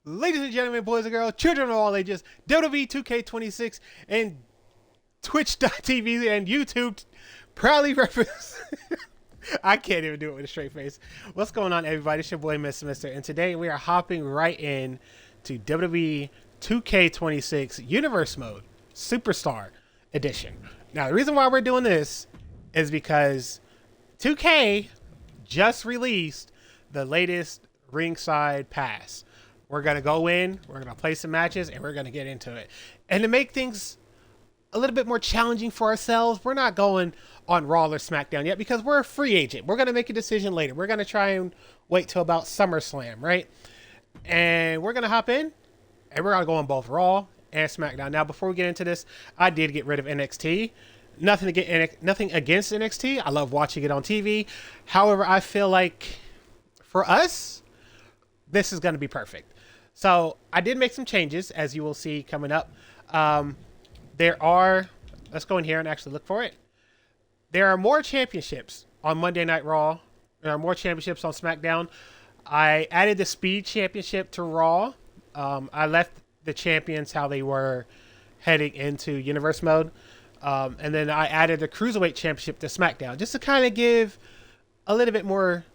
Ladies and gentlemen, boys and girls, children of all ages, WWE 2K26 and Twitch.tv and YouTube proudly represent. I can't even do it with a straight face. What's going on, everybody? It's your boy, MrMister, and today we are hopping right in to WWE 2K26 Universe Mode Superstar Edition. Now, the reason why we're doing this is because 2K just released the latest ringside pass. We're going to go in, we're going to play some matches, and we're going to get into it. And to make things a little bit more challenging for ourselves, we're not going on Raw or SmackDown yet because we're a free agent. We're going to make a decision later. We're going to try and wait till about SummerSlam, right? And we're going to hop in, and we're going to go on both Raw and SmackDown. Now, before we get into this, I did get rid of NXT. Nothing against NXT. I love watching it on TV. However, I feel like for us, this is going to be perfect. So I did make some changes, as you will see coming up. There are, let's go in here and actually look for it. There are more championships on Monday Night Raw. There are more championships on SmackDown. I added the Speed Championship to Raw. I left the champions how they were heading into Universe Mode. And then I added the Cruiserweight Championship to SmackDown just to kind of give a little bit more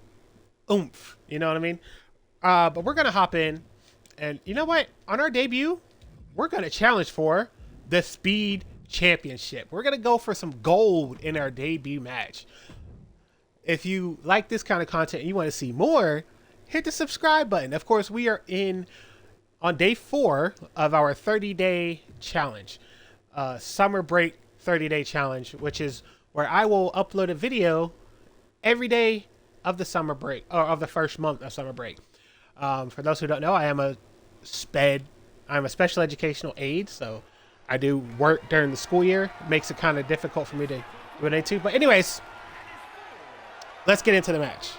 oomph. You know what I mean? But we're going to hop in. And you know what? On our debut, we're going to challenge for the Speed Championship. We're going to go for some gold in our debut match. If you like this kind of content and you want to see more, hit the subscribe button. Of course, we are on day 4 of our 30-day challenge. Summer break 30-day challenge, which is where I will upload a video every day of the summer break, or of the first month of summer break. For those who don't know, I'm a special educational aide, so I do work during the school year. It makes it kind of difficult for me to do it too. But anyways, let's get into the match.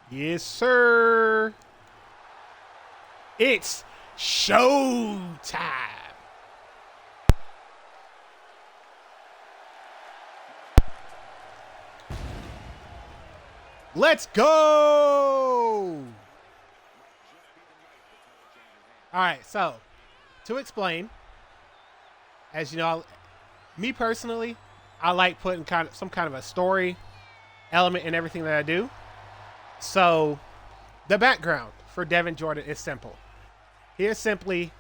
Yes, sir. It's showtime. Let's go! All right, so to explain, as you know, me personally, I like putting some kind of a story element in everything that I do. So the background for Devin Jordan is simple. He is simply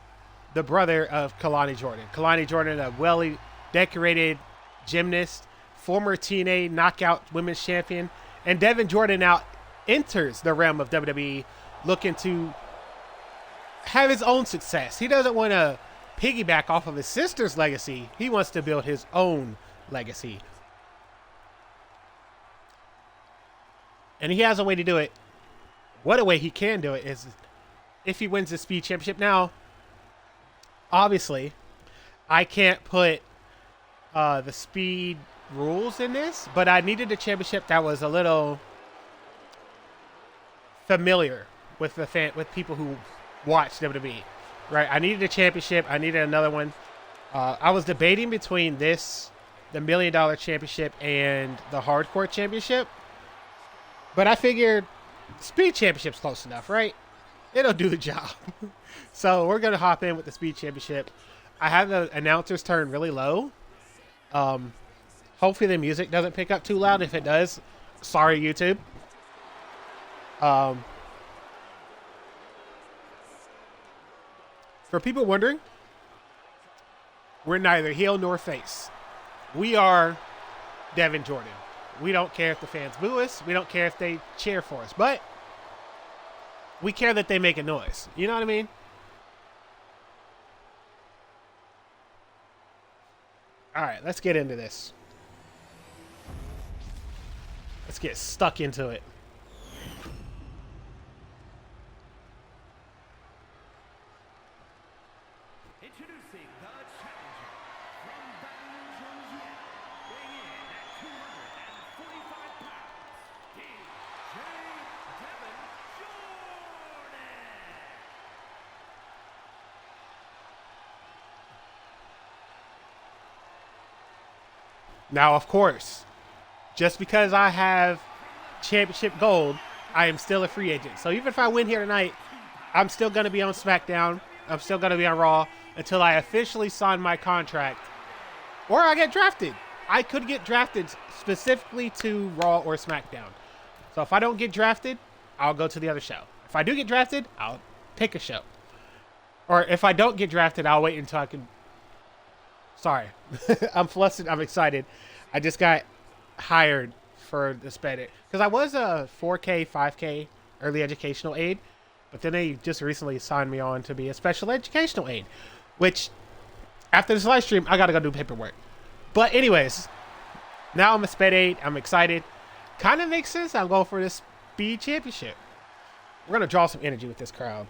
the brother of Kalani Jordan. Kalani Jordan, a well-decorated gymnast, former TNA knockout women's champion. And Devin Jordan now enters the realm of WWE looking to have his own success. He doesn't want to piggyback off of his sister's legacy. He wants to build his own legacy. And he has a way to do it. What a way he can do it is if he wins the Speed Championship. Now, obviously, I can't put the Speed rules in this, but I needed a championship that was a little familiar with with people who watch WWE, right? I needed a championship. I needed another one. I was debating between the $1 Million Championship, and the Hardcore Championship, but I figured Speed Championship's close enough, right? It'll do the job. So we're gonna hop in with the Speed Championship. I have the announcers turned really low. Hopefully the music doesn't pick up too loud. If it does, sorry, YouTube. For people wondering, we're neither heel nor face. We are Devin Jordan. We don't care if the fans boo us. We don't care if they cheer for us. But we care that they make a noise. You know what I mean? All right, let's get into this. Let's get stuck into it. Introducing the challenger from Baton Rouge, weighing in at 245 pounds, DJ Devin Jordan. Now, of course, just because I have championship gold, I am still a free agent. So even if I win here tonight, I'm still going to be on SmackDown. I'm still going to be on Raw until I officially sign my contract. Or I get drafted. I could get drafted specifically to Raw or SmackDown. So if I don't get drafted, I'll go to the other show. If I do get drafted, I'll pick a show. Or if I don't get drafted, I'll wait until I can... Sorry. I'm flustered. I'm excited. I just got hired for the sped. Because I was a 4K, 5K early educational aide. But then they just recently signed me on to be a special educational aide. Which, after this live stream, I got to go do paperwork. But anyways, now I'm a sped aide. I'm excited. Kind of makes sense. I'm going for this speed championship. We're going to draw some energy with this crowd.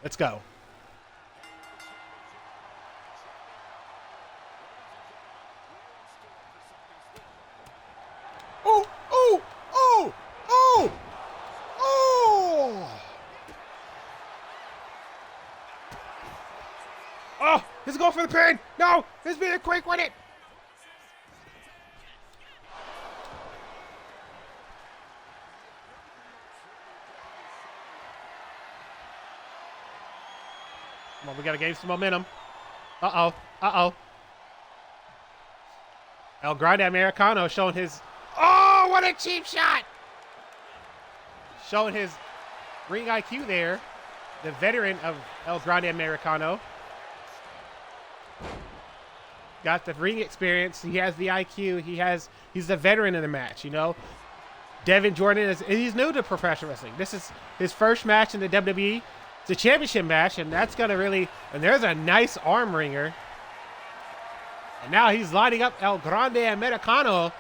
Let's go. Oh, oh, oh, oh, oh. Oh, he's going for the pin. No, he's being quick with it. Come on, we got to gain some momentum. Uh-oh. Uh-oh. El Grande Americano showing his... Oh, what a cheap shot! Showing his ring IQ there. The veteran of El Grande Americano. Got the ring experience. He has the IQ. He's the veteran in the match, you know. Devin Jordan he's new to professional wrestling. This is his first match in the WWE. It's a championship match, and that's going to really... And there's a nice arm ringer. And now he's lining up El Grande Americano.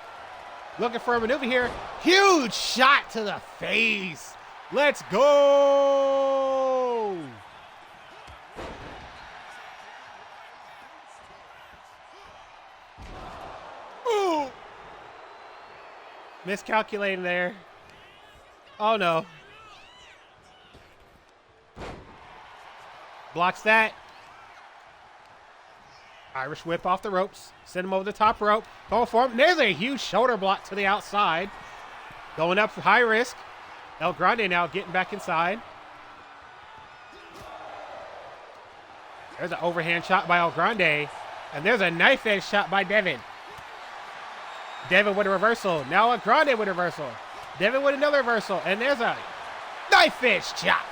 Looking for a maneuver here. Huge shot to the face. Let's go. Ooh. Miscalculating there. Oh, no. Blocks that. Irish whip off the ropes. Send him over the top rope. Going for him. There's a huge shoulder block to the outside. Going up for high risk. El Grande now getting back inside. There's an overhand shot by El Grande. And there's a knife edge shot by Devin. Devin with a reversal. Now El Grande with a reversal. Devin with another reversal. And there's a knife edge chop.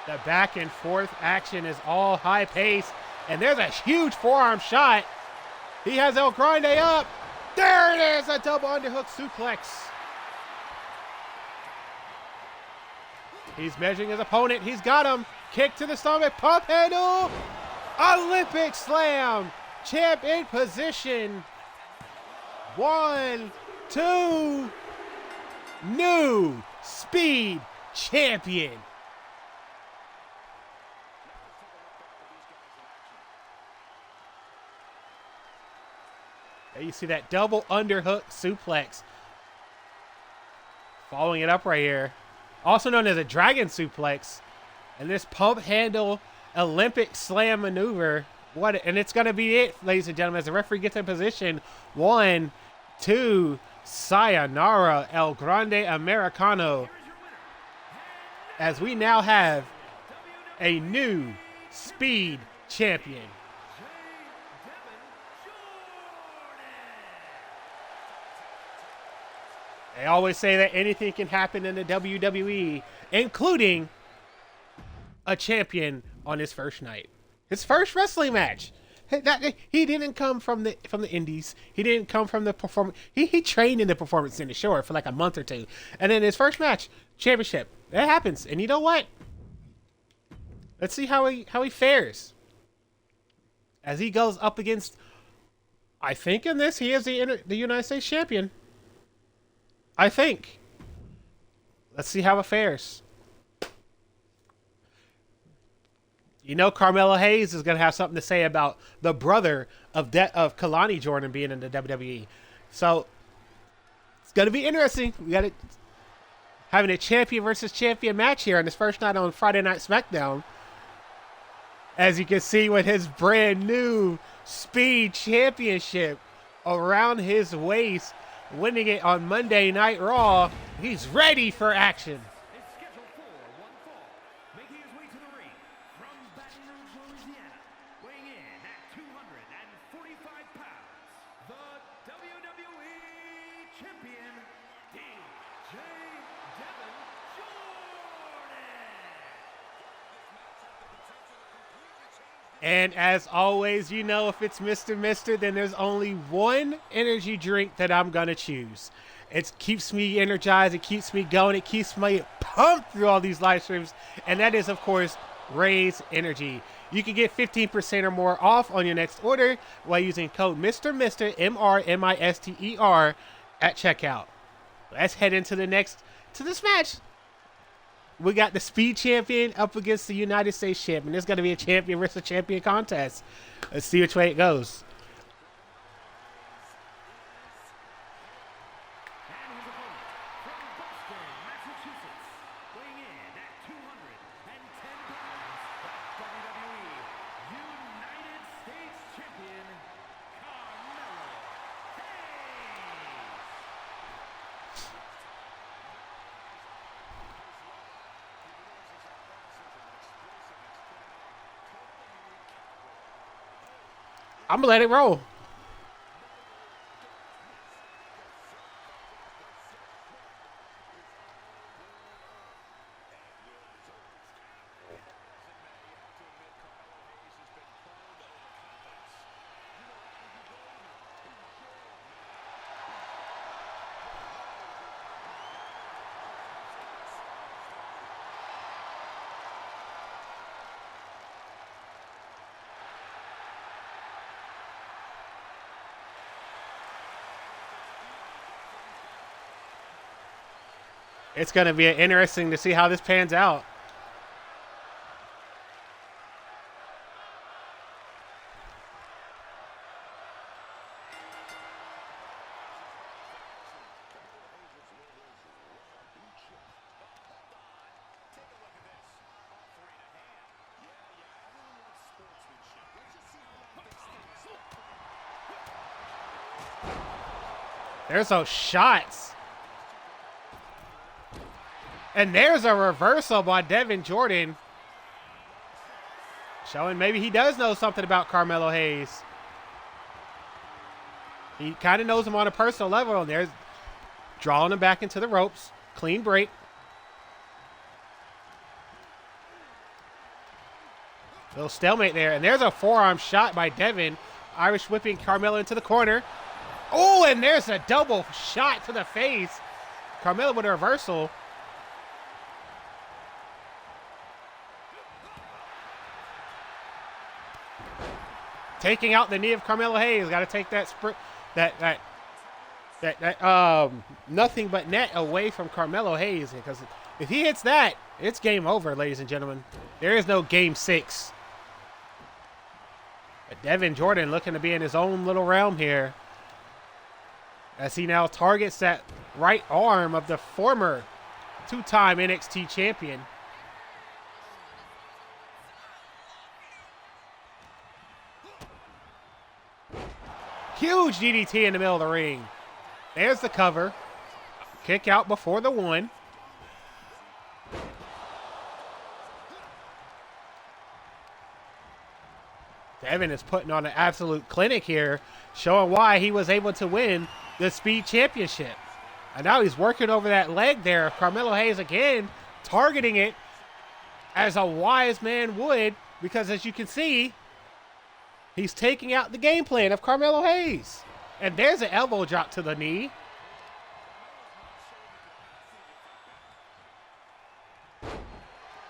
The back and forth action is all high pace. And there's a huge forearm shot. He has El Grande up. There it is, a double underhook suplex. He's measuring his opponent. He's got him. Kick to the stomach. Pump handle. Olympic slam. Champ in position. 1, 2. New speed champion. There you see that double underhook suplex. Following it up right here. Also known as a dragon suplex. And this pump handle Olympic slam maneuver. And it's going to be it, ladies and gentlemen, as the referee gets in position. 1, 2, sayonara, El Grande Americano. As we now have a new speed champion. They always say that anything can happen in the WWE, including a champion on his first night. His first wrestling match. He didn't come from the indies. He didn't come from the performance. He trained in the performance center, sure, for like a month or two. And then his first match, championship. That happens. And you know what? Let's see how he fares. As he goes up against, I think in this, he is the United States champion. I think. Let's see how it fares. You know Carmelo Hayes is going to have something to say about the brother of Kalani Jordan being in the WWE. So, it's going to be interesting. We got to having a champion versus champion match here on his first night on Friday Night SmackDown. As you can see with his brand new Speed Championship around his waist, winning it on Monday Night Raw. He's ready for action. Is scheduled for one fall. Making his way to the ring from Baton Rouge, Louisiana, weighing in at 245 pounds, the WWE Champion, DJ Devin Jordan. And as always, you know, if it's MrMister, then there's only one energy drink that I'm going to choose. It keeps me energized. It keeps me going. It keeps me pumped through all these live streams. And that is, of course, Raise Energy. You can get 15% or more off on your next order while using code MrMister, MrMister, at checkout. Let's head into this match. We got the Speed Champion up against the United States Champion. There's going to be a champion versus champion contest. Let's see which way it goes. And his opponent from Boston, Massachusetts, weighing in at 210 pounds, the WWE United States Champion, Carmelo Hayes. I'm going to let it roll. It's going to be interesting to see how this pans out. There's those shots. And there's a reversal by Devin Jordan. Showing maybe he does know something about Carmelo Hayes. He kind of knows him on a personal level. And there's drawing him back into the ropes. Clean break. Little stalemate there. And there's a forearm shot by Devin. Irish whipping Carmelo into the corner. Oh, and there's a double shot to the face. Carmelo with a reversal. Taking out the knee of Carmelo Hayes. Got to take that sprint, that nothing but net away from Carmelo Hayes, because if he hits that, it's game over, ladies and gentlemen. There is no game 6. But Devin Jordan looking to be in his own little realm here, as he now targets that right arm of the former 2-time NXT champion. Huge DDT in the middle of the ring. There's the cover. Kick out before the 1. Devin is putting on an absolute clinic here, showing why he was able to win the Speed Championship. And now he's working over that leg there. Carmelo Hayes again targeting it as a wise man would, because as you can see, he's taking out the game plan of Carmelo Hayes. And there's an elbow drop to the knee.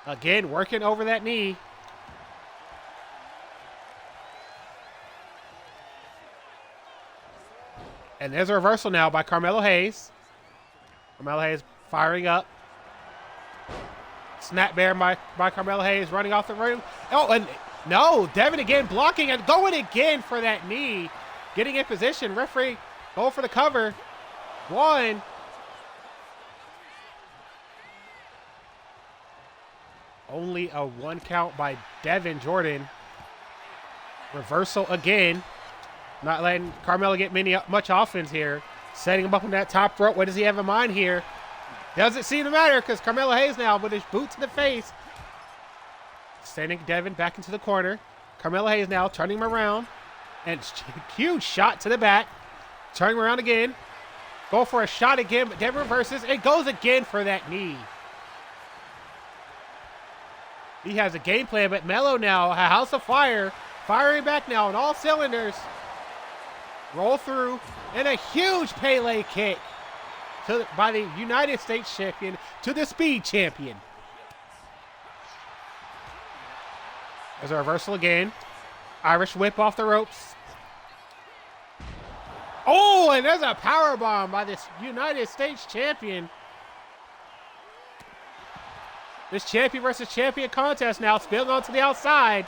Again, working over that knee. And there's a reversal now by Carmelo Hayes. Carmelo Hayes firing up. Snap bear by Carmelo Hayes running off the ring. Oh, and no, Devin again blocking and going again for that knee. Getting in position. Referee going for the cover. 1. Only a 1 count by Devin Jordan. Reversal again. Not letting Carmelo get much offense here. Setting him up on that top rope. What does he have in mind here? Doesn't seem to matter because Carmelo Hayes now with his boot to the face. Sending Devin back into the corner. Carmelo Hayes now turning him around. And huge shot to the back. Turning him around again. Go for a shot again, but Devin reverses. It goes again for that knee. He has a game plan, but Melo now, a house of fire, firing back now on all cylinders. Roll through, and a huge Pele kick by the United States champion to the Speed champion. There's a reversal again. Irish whip off the ropes. Oh, and there's a power bomb by this United States champion. This champion versus champion contest now spilling onto the outside.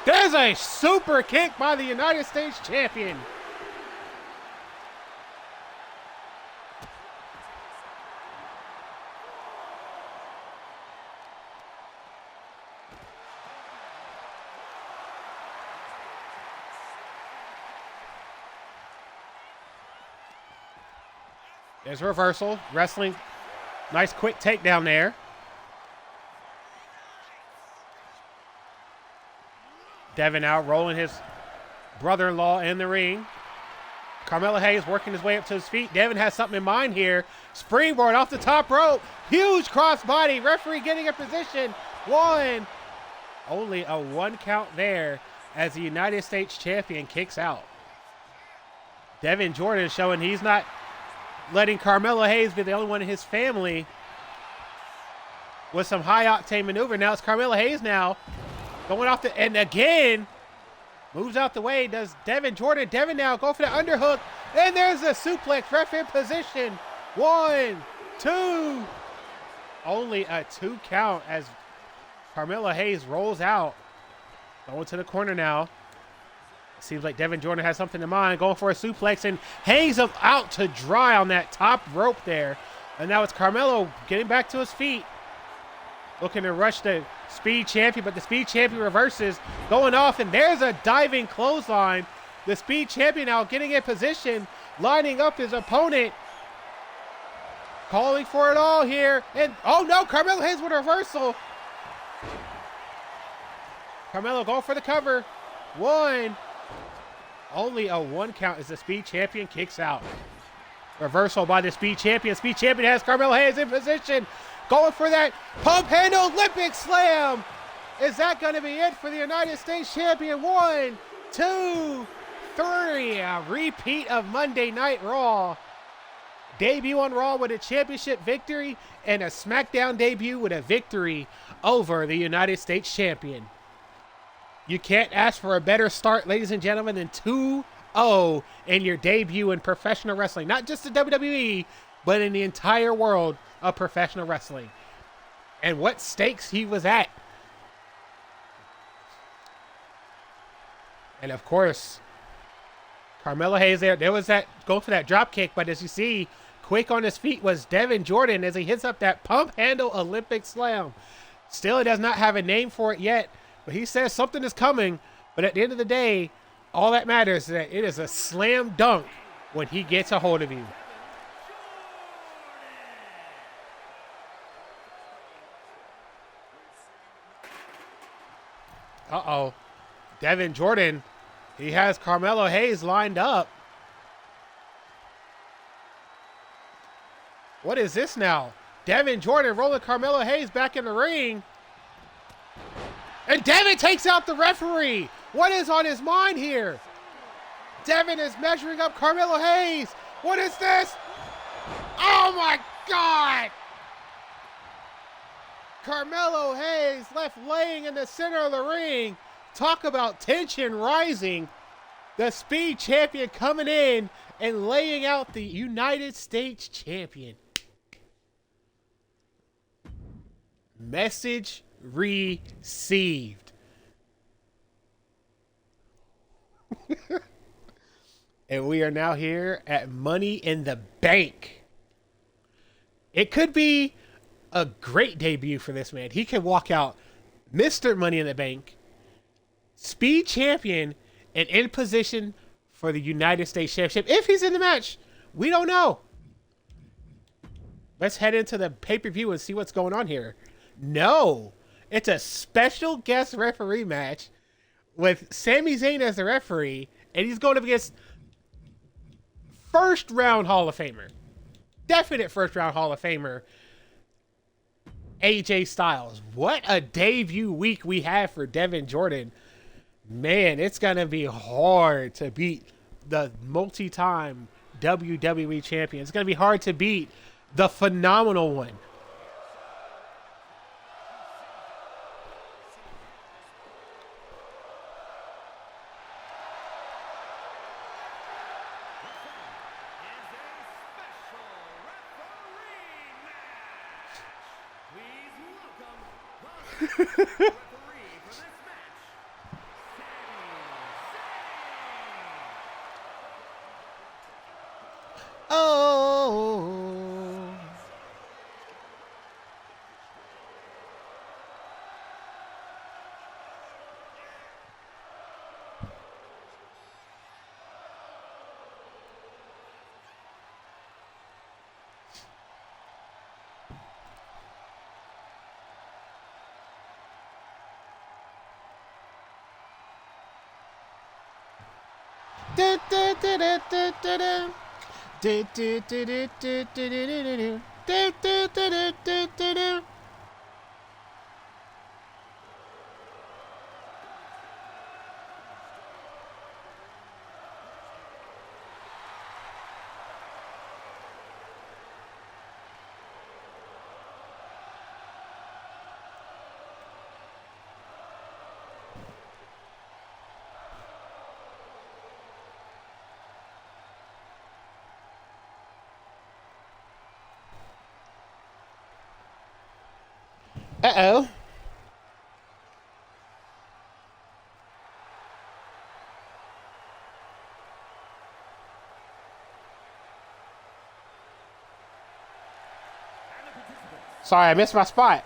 There's a super kick by the United States champion. There's a reversal. Wrestling. Nice quick takedown there. Devin now rolling his brother-in-law in the ring. Carmelo Hayes working his way up to his feet. Devin has something in mind here. Springboard off the top rope. Huge crossbody. Referee getting a position. One. Only a 1 count there as the United States champion kicks out. Devin Jordan showing he's not letting Carmelo Hayes be the only one in his family with some high-octane maneuver. Now it's Carmelo Hayes now going off and again, moves out the way, does Devin Jordan. Devin now go for the underhook, and there's a suplex, ref in position. 1, 2. Only a 2 count as Carmelo Hayes rolls out. Going to the corner now. Seems like Devin Jordan has something in mind, going for a suplex and hangs him out to dry on that top rope there. And now it's Carmelo getting back to his feet, looking to rush the Speed champion, but the Speed champion reverses, going off, and there's a diving clothesline. The Speed champion now getting in position, lining up his opponent, calling for it all here. And oh no, Carmelo Hayes with a reversal. Carmelo going for the cover. 1. Only a 1 count as the Speed champion kicks out. Reversal by the Speed champion. Speed champion has Carmelo Hayes in position. Going for that pump handle Olympic slam. Is that going to be it for the United States champion? 1, 2, 3. A repeat of Monday Night Raw. Debut on Raw with a championship victory and a SmackDown debut with a victory over the United States champion. You can't ask for a better start, ladies and gentlemen, than 2-0 in your debut in professional wrestling. Not just the WWE, but in the entire world of professional wrestling. And what stakes he was at. And of course, Carmelo Hayes there was that, go for that drop kick, but as you see, quick on his feet was Devin Jordan as he hits up that pump handle Olympic slam. Still, he does not have a name for it yet. But he says something is coming, but at the end of the day, all that matters is that it is a slam dunk when he gets a hold of you. Uh-oh. Devin Jordan, he has Carmelo Hayes lined up. What is this now? Devin Jordan rolling Carmelo Hayes back in the ring. And Devin takes out the referee. What is on his mind here? Devin is measuring up Carmelo Hayes. What is this? Oh my God! Carmelo Hayes left laying in the center of the ring. Talk about tension rising. The Speed champion coming in and laying out the United States champion. Message received. And we are now here at Money in the Bank. It could be a great debut for this man. He can walk out Mr. Money in the Bank, speed champion, and in position for the United States Championship. If he's in the match, we don't know. Let's head into the pay-per-view and see what's going on here. No, it's a special guest referee match with Sami Zayn as the referee, and he's going up against first round Hall of Famer, definite first round Hall of Famer, AJ Styles. What a debut week we have for Devin Jordan. Man, it's going to be hard to beat the multi-time WWE champion. It's going to be hard to beat the phenomenal one. Oh. Da, da, da, da, da, da, da. Do, do, do, do, do, do, do, do, do. Do, do, do, do, do, do, do. Uh-oh. Sorry, I missed my spot.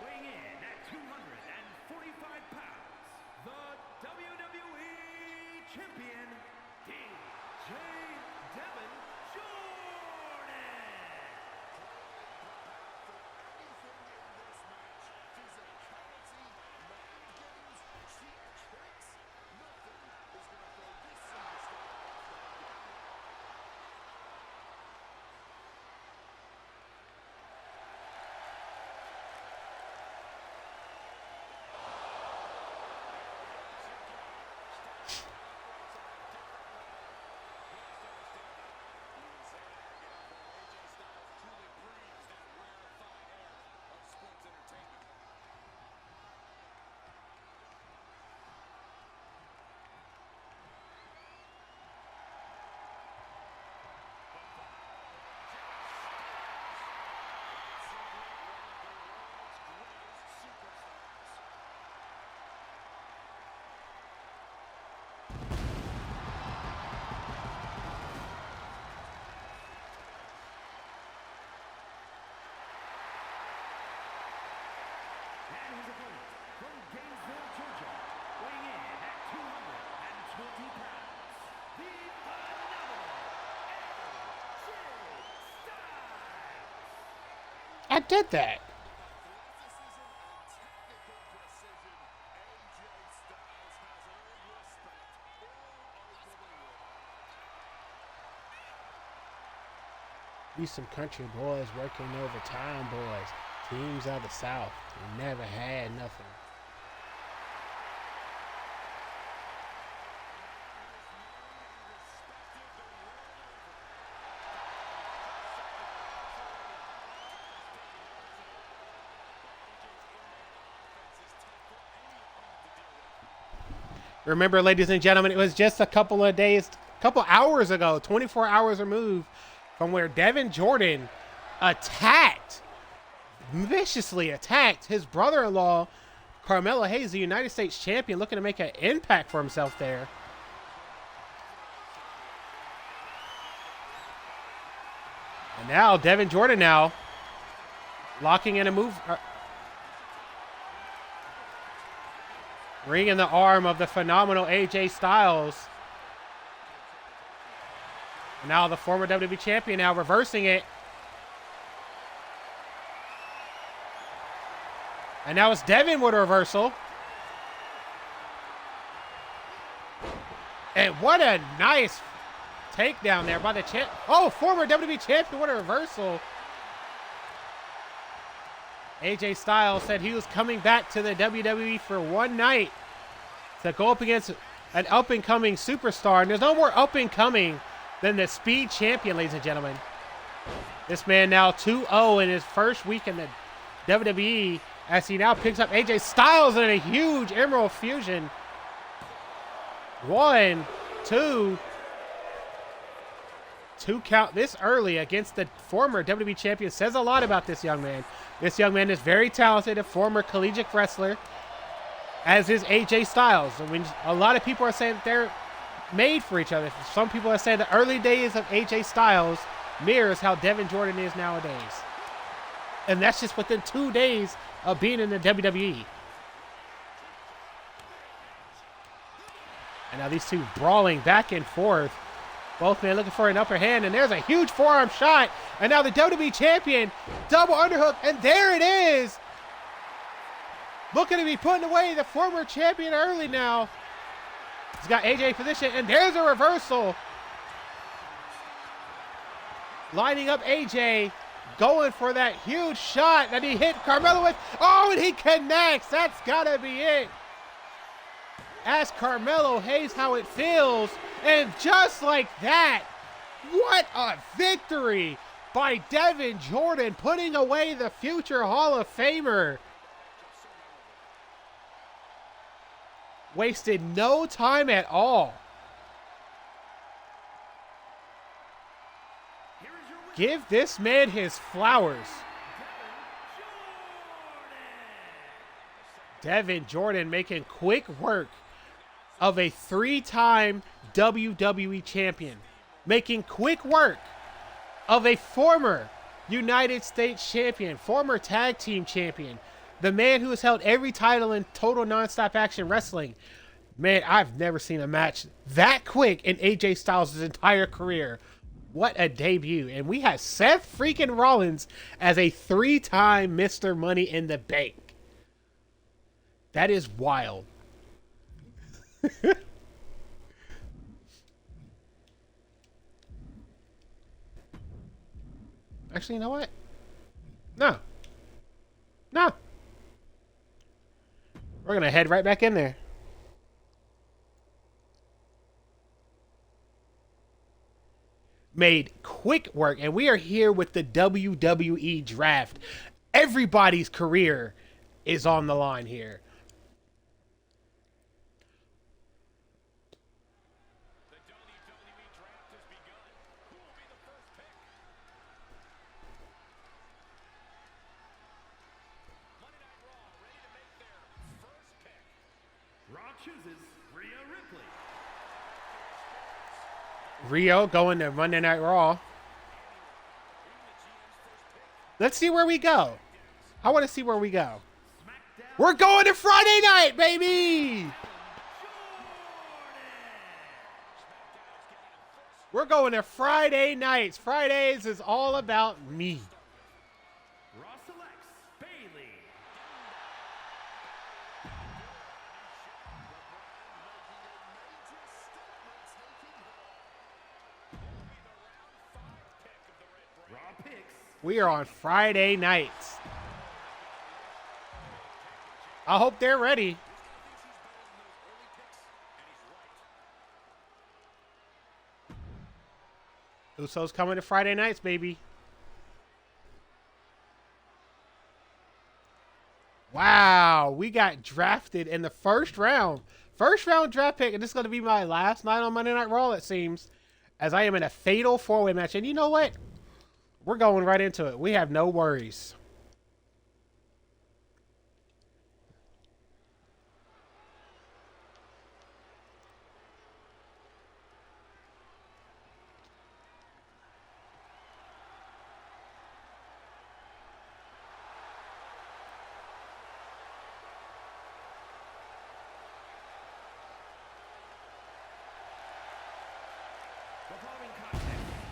Weighing in at 245 pounds, the WWE Champion, DJ Devin Jordan. And his opponent from Gainesville, Georgia, weighing in at 220 pounds, the phenomenal AJ Styles. I did that. These some country boys working overtime, boys. Teams out of the South. They never had nothing. Remember, ladies and gentlemen, it was just a couple hours ago, 24 hours removed from where Devin Jordan viciously attacked his brother-in-law, Carmelo Hayes, the United States champion, looking to make an impact for himself there. And now Devin Jordan now locking in a move. Ring in the arm of the phenomenal AJ Styles. And now the former WWE champion now reversing it. And now it's Devin with a reversal. And what a nice takedown there by the champ. Oh, former WWE champion with a reversal. AJ Styles said he was coming back to the WWE for one night to go up against an up-and-coming superstar. And there's no more up-and-coming than the Speed Champion, ladies and gentlemen. This man now 2-0 in his first week in the WWE as he now picks up AJ Styles in a huge Emerald Fusion. 1, 2 count this early against the former WWE champion says a lot about this young man. This young man is very talented, a former collegiate wrestler, as is AJ Styles. And when a lot of people are saying that they're made for each other. Some people are saying the early days of AJ Styles mirrors how Devin Jordan is nowadays. And that's just within 2 days of being in the WWE. And now these two brawling back and forth. Both men looking for an upper hand, and there's a huge forearm shot. And now the WWE champion, double underhook, and there it is. Looking to be putting away the former champion early now. He's got AJ position, and there's a reversal. Lining up AJ, going for that huge shot that he hit Carmelo with. Oh, and he connects. That's got to be it. Ask Carmelo Hayes how it feels. And just like that, what a victory by Devin Jordan, putting away the future Hall of Famer. Wasted no time at all. Give this man his flowers. Devin Jordan making quick work of a 3-time WWE champion. Making quick work of a former United States champion, former tag team champion. The man who has held every title in total nonstop action wrestling. Man, I've never seen a match that quick in AJ Styles' entire career. What a debut. And we have Seth freaking Rollins as a 3-time Mr. Money in the Bank. That is wild. Actually, you know what? No. We're going to head right back in there. Made quick work, and we are here with the WWE draft. Everybody's career is on the line here. The WWE draft has begun. Who will be the first pick? Monday Night Raw ready to make their first pick. Raw chooses Rhea Ripley. Rio going to Monday Night Raw. Let's see where we go. I want to see where we go. We're going to Friday night, baby! We're going to Friday nights. Fridays is all about me. Raw selects Bayley. Raw picks. We are on Friday nights. I hope they're ready. Usos coming to Friday nights, baby. Wow, we got drafted in the first round. First round draft pick, and this is going to be my last night on Monday Night Raw, it seems, as I am in a fatal 4-way match. And you know what? We're going right into it. We have no worries. The following contest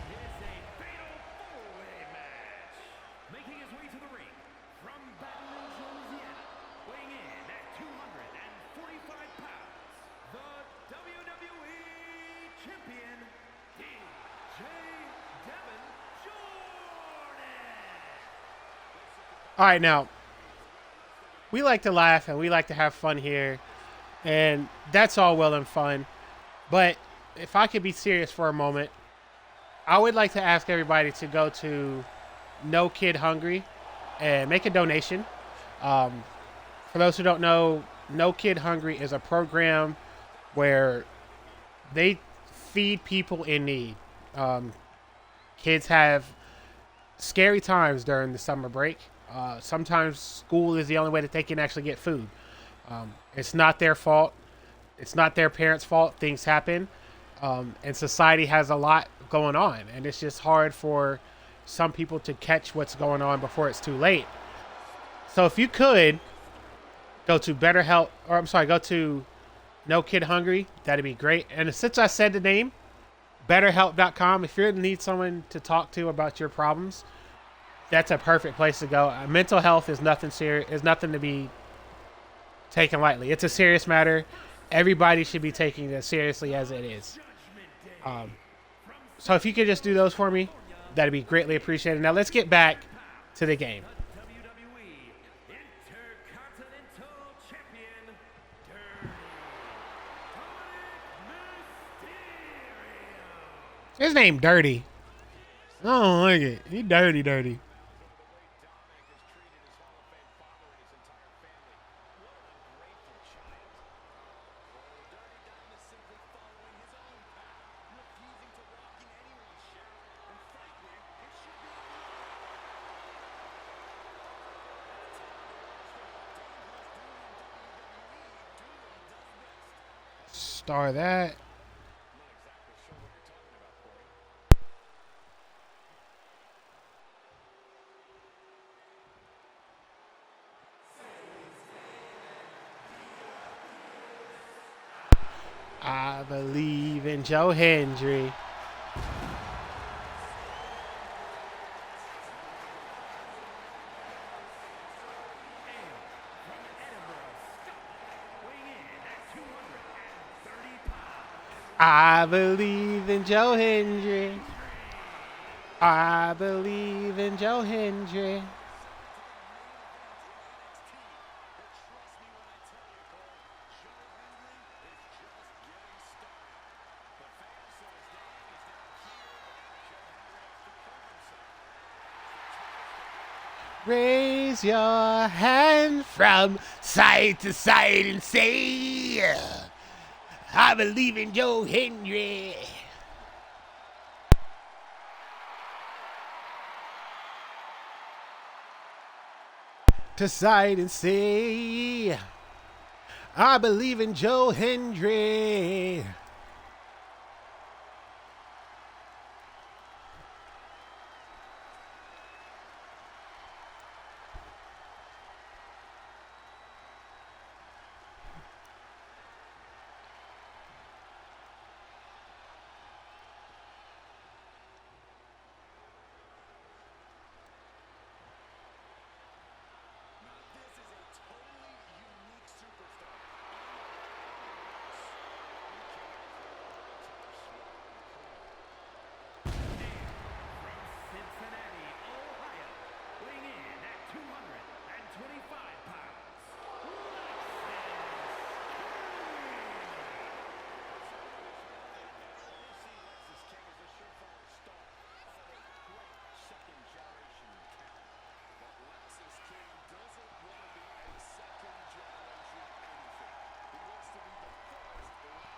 is a fatal four-way match. Making his way to the ring from Baton Rouge, Louisiana, weighing in at 245 pounds, the WWE Champion, DJ Devin Jordan. All right, now, we like to laugh and we like to have fun here, and that's all well and fun. But if I could be serious for a moment, I would like to ask everybody to go to No Kid Hungry and make a donation. For those who don't know, No Kid Hungry is a program where they feed people in need. Kids have scary times during the summer break. Sometimes school is the only way that they can actually get food. It's not their fault. It's not their parents' fault. Things happen. And society has a lot going on. And it's just hard for some people to catch what's going on before it's too late. So if you could go to go to No Kid Hungry, that'd be great. And since I said the name, BetterHelp.com, if you need someone to talk to about your problems, that's a perfect place to go. Mental health is nothing serious. Is nothing to be taken lightly. It's a serious matter. Everybody should be taking it as seriously as it is. So if you could just do those for me, that'd be greatly appreciated. Now let's get back to the game. WWE Intercontinental Champion, Dirty Mysterio. His name Dirty. I don't like it. He dirty. Star that. I believe in Joe Hendry. I believe in Joe Hendry. I believe in Joe Hendry. Raise your hand from side to side and say, I believe in Joe Hendry. To side and say, I believe in Joe Hendry.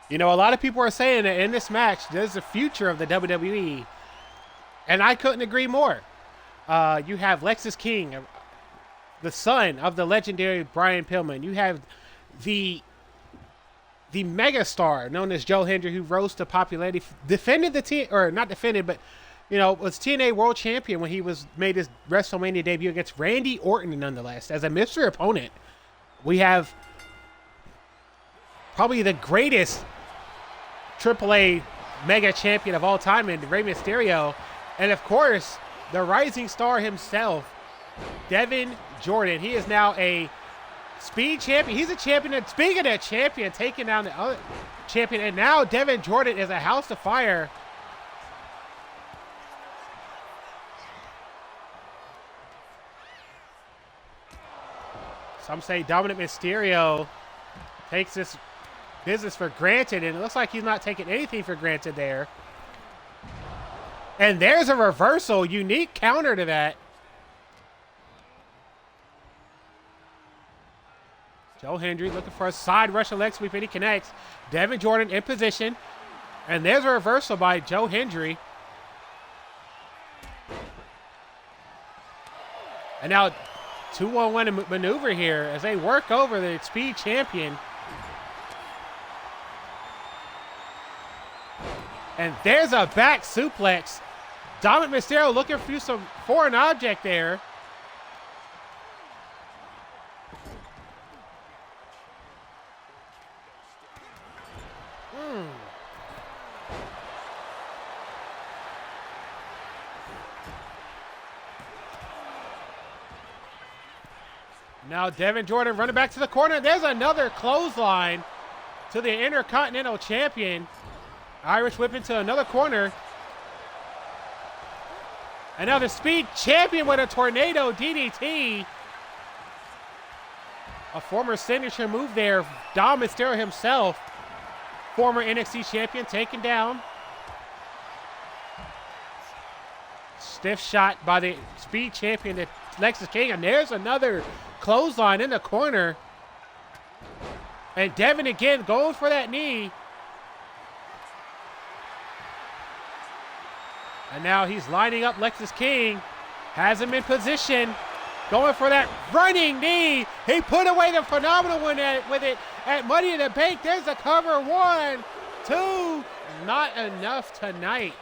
You know, a lot of people are saying that in this match, there's the future of the WWE. And I couldn't agree more. You have Lexus King, the son of the legendary Brian Pillman. You have the megastar known as Joe Hendry, who rose to popularity, defended not defended, but was TNA World Champion when he made his WrestleMania debut against Randy Orton, nonetheless, as a mystery opponent. We have probably the greatest AAA mega champion of all time in Rey Mysterio. And of course, the rising star himself, Devin Jordan. He is now a speed champion. He's a champion. And speaking of champion, taking down the other champion. And now Devin Jordan is a house of fire. Some say Dominic Mysterio takes this business for granted, and it looks like he's not taking anything for granted there. And there's a reversal, unique counter to that. Joe Hendry looking for a side Russian leg sweep, and he connects. Devin Jordan in position, and there's a reversal by Joe Hendry. And now 2-on-1 maneuver here as they work over the speed champion. And there's a back suplex. Dominic Mysterio looking for an object there. Now Devin Jordan running back to the corner. There's another clothesline to the Intercontinental Champion. Irish whip into another corner. And now the Speed Champion with a Tornado DDT. A former signature move there. Dom Mysterio himself, former NXT Champion, taken down. Stiff shot by the Speed Champion to Lexis King. And there's another clothesline in the corner. And Devin again going for that knee. And now he's lining up Lexis King. Has him in position. Going for that running knee. He put away the phenomenal one with it at Money in the Bank. There's the cover. 1, 2. Not enough tonight.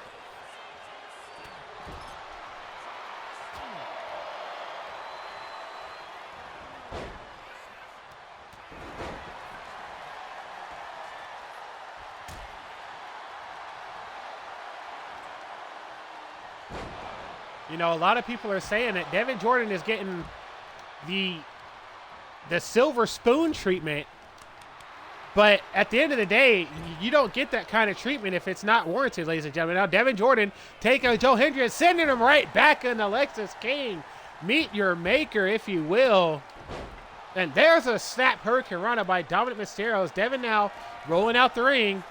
You know, a lot of people are saying that Devin Jordan is getting the silver spoon treatment. But at the end of the day, you don't get that kind of treatment if it's not warranted, ladies and gentlemen. Now, Devin Jordan taking Joe Hendry and sending him right back into Lexis King. Meet your maker, if you will. And there's a snap hurricane rana by Dominic Mysterio. As Devin now rolling out the ring.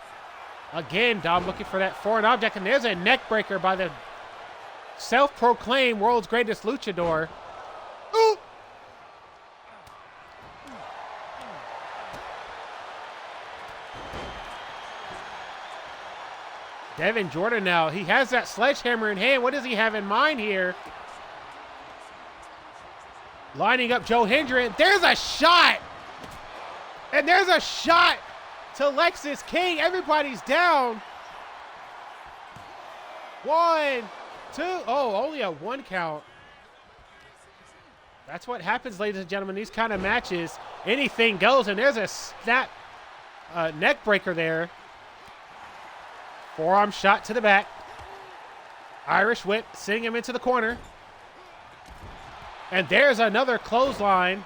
Again, Dom looking for that foreign object. And there's a neck breaker by the self-proclaimed world's greatest luchador. Ooh. Devin Jordan now, he has that sledgehammer in hand. What does he have in mind here? Lining up Joe Hendry. There's a shot. And there's a shot to Lexis King. Everybody's down. 1, 2. Oh, only a 1 count. That's what happens, ladies and gentlemen. These kind of matches, anything goes. And there's a snap neck breaker there. Forearm shot to the back. Irish whip, sending him into the corner. And there's another clothesline.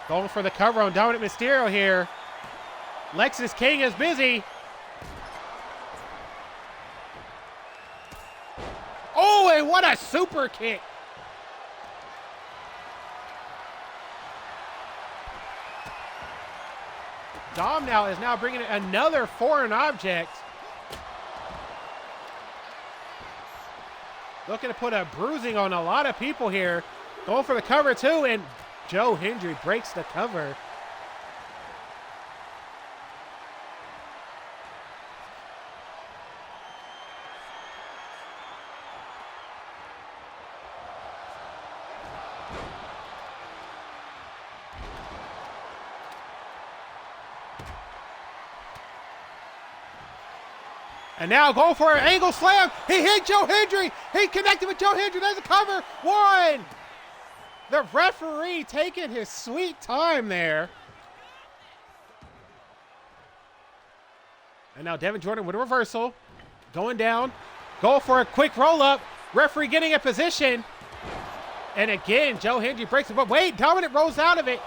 Going for the cover on Dominic Mysterio here. Lexis King is busy. Oh, and what a super kick. Dom now is bringing another foreign object. Looking to put a bruising on a lot of people here. Going for the cover too, and Joe Hendry breaks the cover. And now going for an angle slam. He hit Joe Hendry. He connected with Joe Hendry. There's a cover. 1. The referee taking his sweet time there. And now Devin Jordan with a reversal. Going down. Go for a quick roll-up. Referee getting a position. And again, Joe Hendry breaks it. But wait, Dominant rolls out of it.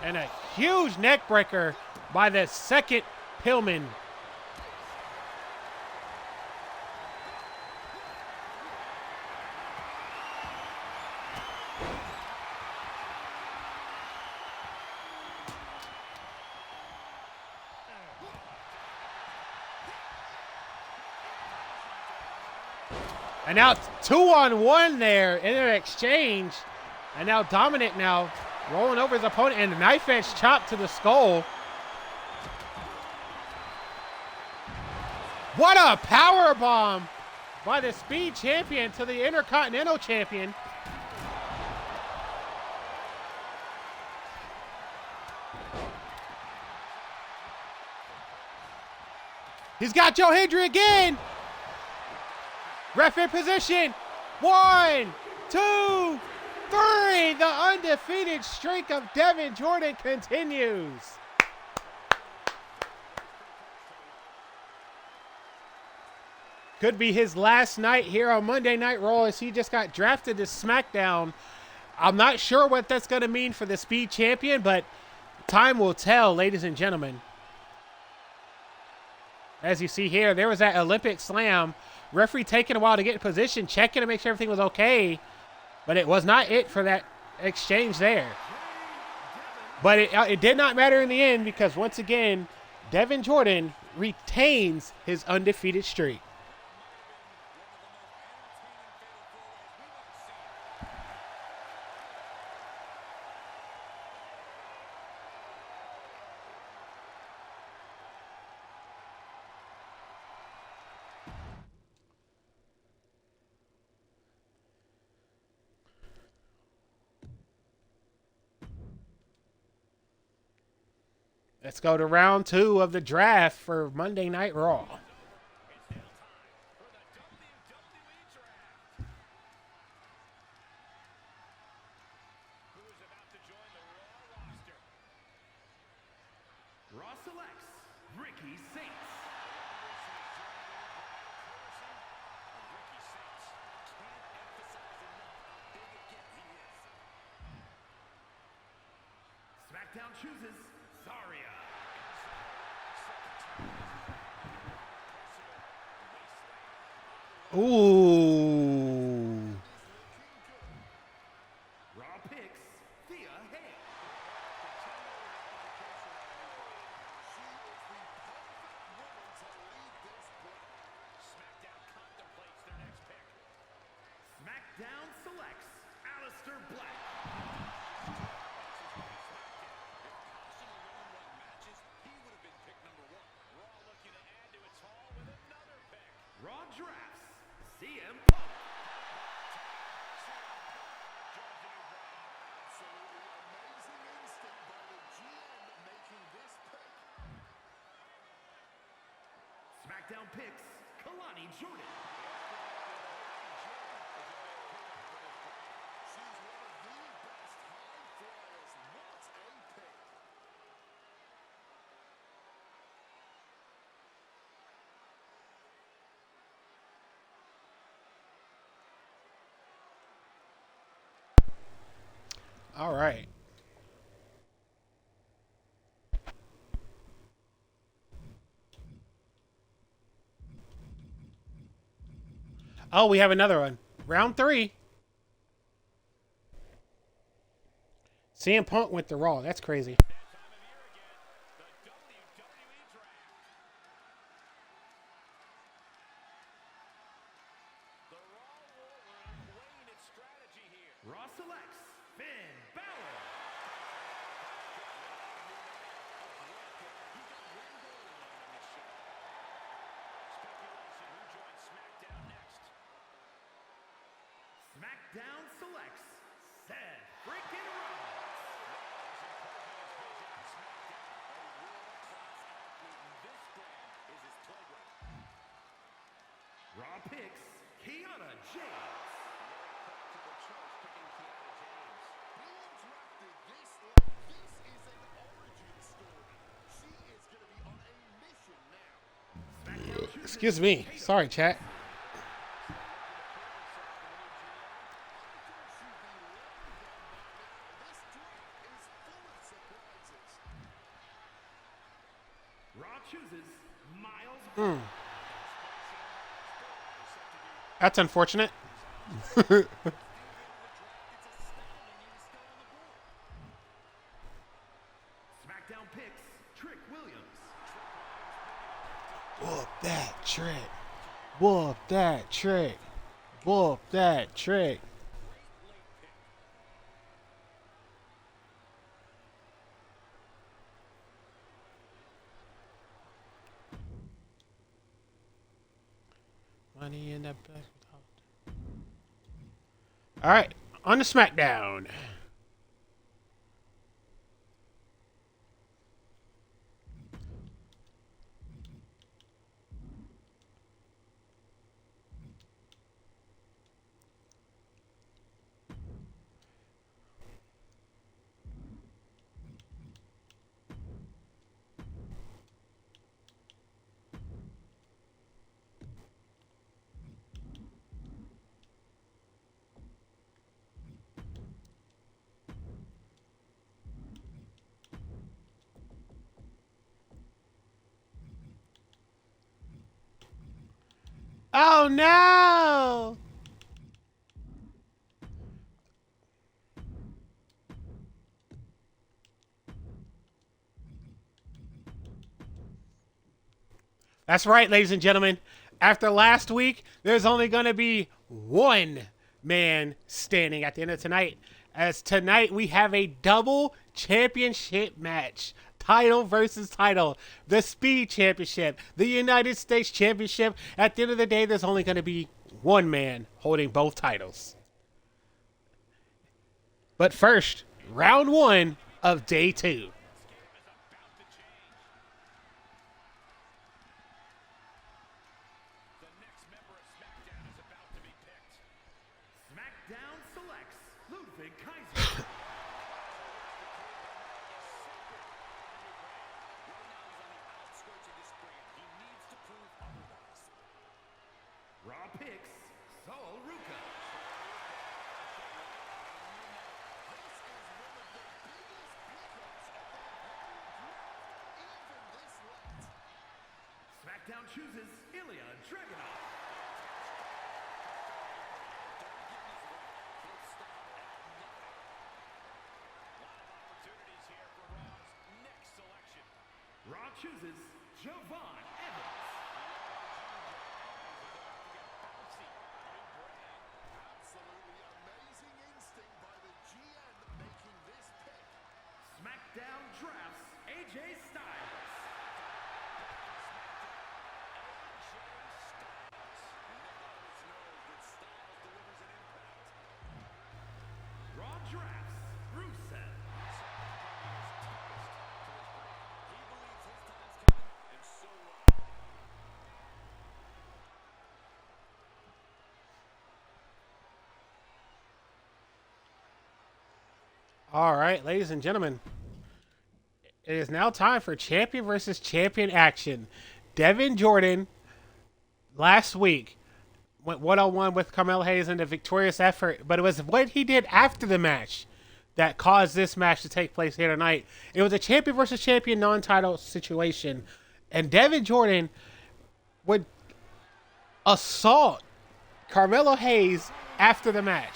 And a huge neck breaker by the second Pillman. And now 2-on-1 there in an exchange. And now Dominant now rolling over his opponent and a knife edge chop to the skull. What a power bomb by the Speed Champion to the Intercontinental Champion. He's got Joe Hendry again. Ref in position. 1, 2, 3. The undefeated streak of Devin Jordan continues. Could be his last night here on Monday Night Raw as he just got drafted to SmackDown. I'm not sure what that's going to mean for the Speed Champion, but time will tell, ladies and gentlemen. As you see here, there was that Olympic slam. Referee taking a while to get in position, checking to make sure everything was okay. But it was not it for that exchange there. But it did not matter in the end because, once again, Devin Jordan retains his undefeated streak. Let's go to round 2 of the draft for Monday Night Raw. Raw selects Ricky Saints. SmackDown chooses Zarya. Ooh. Raw picks Thea Hale. SmackDown contemplates their next pick. SmackDown selects Aleister Black. Raw drafts CM Punk. SmackDown picks Kalani Jordan. All right. Oh, we have another one. Round 3. CM Punk went to Raw. That's crazy. Raw selects Finn Balor. SmackDown selects Seth freaking Rollins. picks, Kiana James. SmackDown chooses Excuse me. Sorry, chat. Raw chooses Miles. That's unfortunate. SmackDown picks, Trick Williams. Whoop that trick. Whoop that trick. Whoop that trick. Money in the back. All right, on to SmackDown. Oh no! That's right, ladies and gentlemen. After last week, there's only going to be one man standing at the end of tonight. As tonight we have a double championship match. Title versus title. The Speed Championship. The United States Championship. At the end of the day, there's only going to be one man holding both titles. But first, round one of day two. SmackDown selects Ludwig Kaiser. Raw picks, Sol Ruka. SmackDown chooses Ilya Dragunov. Raw chooses Javon Evans. SmackDown drafts AJ Styles. Raw drafts Rusev. All right, ladies and gentlemen, it is now time for champion versus champion action. Devin Jordan last week went one-on-one with Carmelo Hayes in a victorious effort, but it was what he did after the match that caused this match to take place here tonight. It was a champion versus champion non-title situation, and Devin Jordan would assault Carmelo Hayes after the match.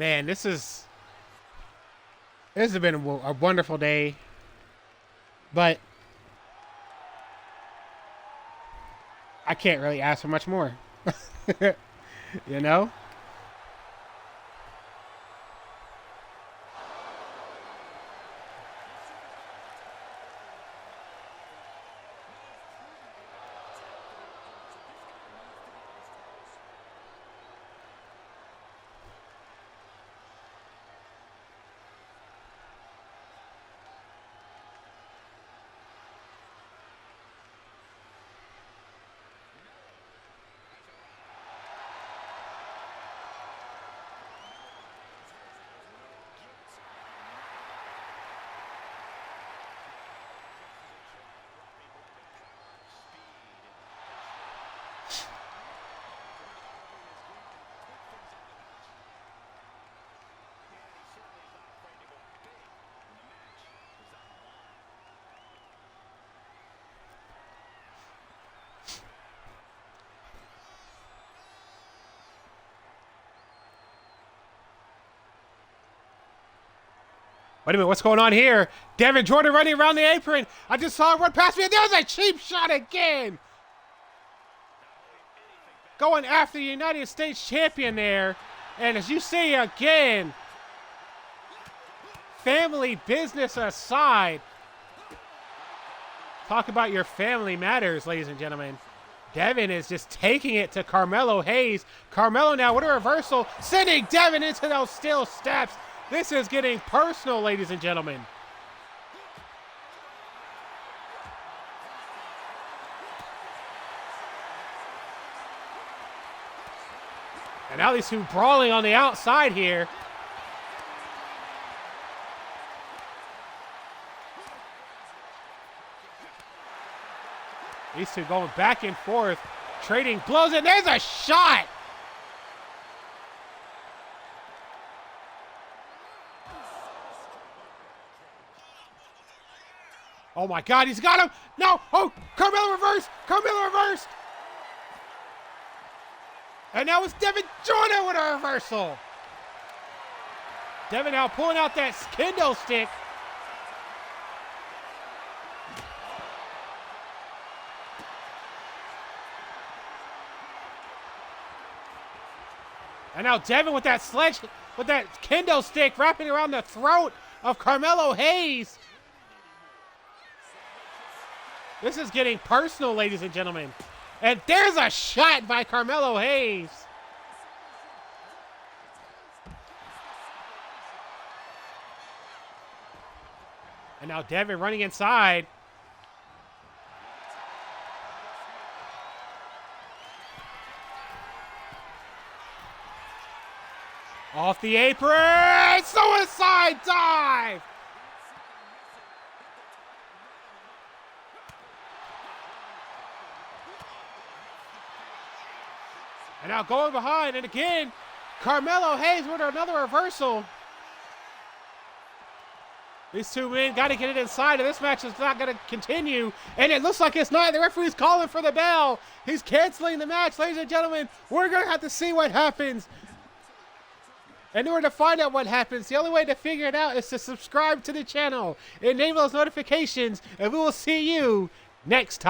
Man, this has been a wonderful day, but I can't really ask for much more. You know? Wait a minute, what's going on here? Devin Jordan running around the apron. I just saw him run past me, and there's a cheap shot again. Going after the United States champion there. And as you see again, family business aside, talk about your family matters, ladies and gentlemen. Devin is just taking it to Carmelo Hayes. Carmelo now with a reversal, sending Devin into those steel steps. This is getting personal, ladies and gentlemen. And now these two brawling on the outside here. These two going back and forth, trading blows, and there's a shot. Oh my God, he's got him. No, oh, Carmelo reversed. Carmelo reversed. And now it's Devin Jordan with a reversal. Devin now pulling out that kendo stick. And now Devin with that kendo stick wrapping around the throat of Carmelo Hayes. This is getting personal, ladies and gentlemen. And there's a shot by Carmelo Hayes. And now Devin running inside. Off the apron, suicide dive! And now going behind, and again, Carmelo Hayes with another reversal. These two men got to get it inside, and this match is not going to continue. And it looks like it's not. The referee's calling for the bell. He's canceling the match. Ladies and gentlemen, we're going to have to see what happens. And in order to find out what happens, the only way to figure it out is to subscribe to the channel, enable those notifications, and we will see you next time.